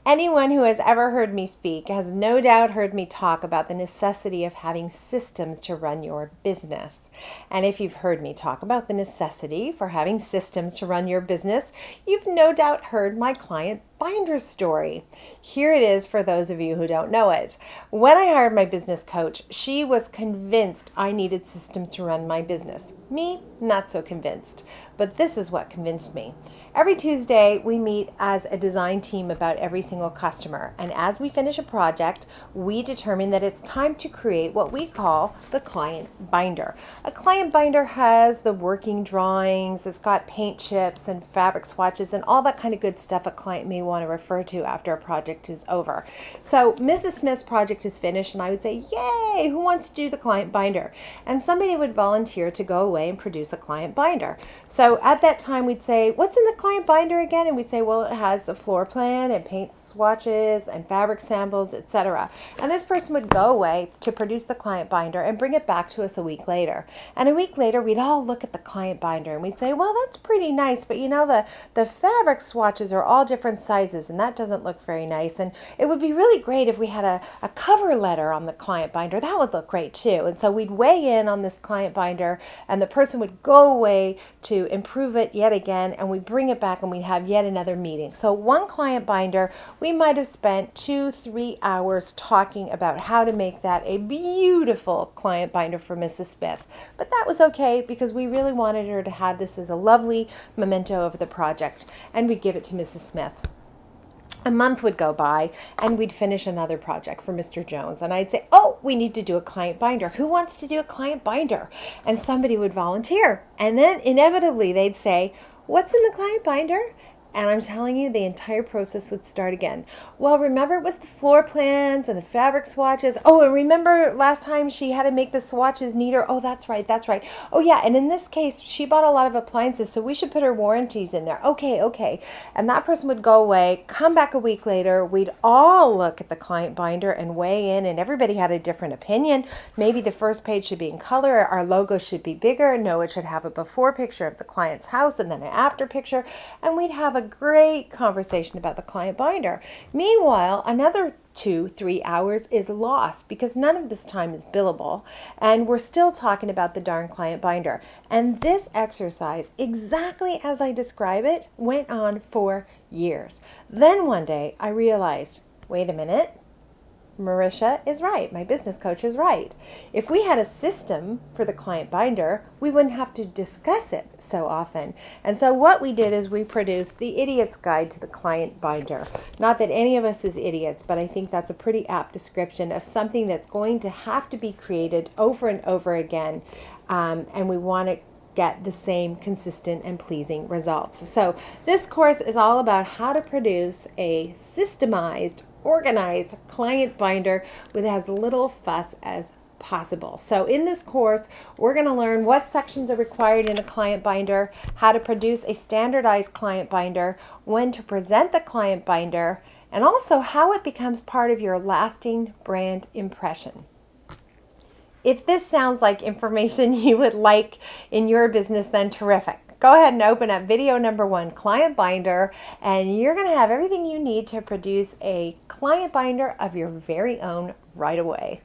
Anyone who has ever heard me speak has no doubt heard me talk about the necessity of having systems to run your business. And if you've heard me talk about the necessity for having systems to run your business, you've no doubt heard my client binder story. Here it is for those of you who don't know it. When I hired my business coach, she was convinced I needed systems to run my business. Me, not so convinced. But this is what convinced me. Every Tuesday, we meet as a design team about every single customer. And as we finish a project, we determine that it's time to create what we call the client binder. A client binder has the working drawings, it's got paint chips and fabric swatches and all that kind of good stuff a client may want to refer to after a project is over. So Mrs. Smith's project is finished and I would say, yay, who wants to do the client binder? And somebody would volunteer to go away and produce a client binder. So at that time we'd say, what's in the client binder again? And we'd say, well, it has a floor plan and paint swatches and fabric samples, etc. And this person would go away to produce the client binder and bring it back to us a week later. And a week later, we'd all look at the client binder and we'd say, well, that's pretty nice, but you know, the fabric swatches are all different sizes and that doesn't look very nice. And it would be really great if we had a cover letter on the client binder. That would look great too. And so we'd weigh in on this client binder and the person would go away to improve it yet again, and we'd bring it back and we'd have yet another meeting. So one client binder, we might have spent 2-3 hours talking about how to make that a beautiful client binder for Mrs. Smith. But that was okay because we really wanted her to have this as a lovely memento of the project, and we'd give it to Mrs. Smith. A month would go by and we'd finish another project for Mr. Jones. And I'd say, oh, we need to do a client binder. Who wants to do a client binder? And somebody would volunteer. And then inevitably they'd say, what's in the client binder? And I'm telling you, the entire process would start again. Well, remember it was the floor plans and the fabric swatches. Oh, and remember last time she had to make the swatches neater. Oh, that's right, that's right. Oh yeah, and in this case, she bought a lot of appliances, so we should put her warranties in there. Okay, okay. And that person would go away, come back a week later, we'd all look at the client binder and weigh in, and everybody had a different opinion. Maybe the first page should be in color, our logo should be bigger. No, it should have a before picture of the client's house and then an after picture, and we'd have a great conversation about the client binder. Meanwhile, another 2-3 hours is lost because none of this time is billable and we're still talking about the darn client binder. And this exercise, exactly as I describe it, went on for years. Then one day I realized, wait a minute, Marisha is right. My business coach is right. If we had a system for the client binder, we wouldn't have to discuss it so often. And so what we did is we produced the Idiot's Guide to the Client Binder. Not that any of us is idiots, but I think that's a pretty apt description of something that's going to have to be created over and over again. And we want to get the same consistent and pleasing results. So this course is all about how to produce a systemized, organized client binder with as little fuss as possible. So in this course, we're going to learn what sections are required in a client binder, how to produce a standardized client binder, when to present the client binder, and also how it becomes part of your lasting brand impression. If this sounds like information you would like in your business, then terrific. Go ahead and open up video number 1, client binder, and you're going to have everything you need to produce a client binder of your very own right away.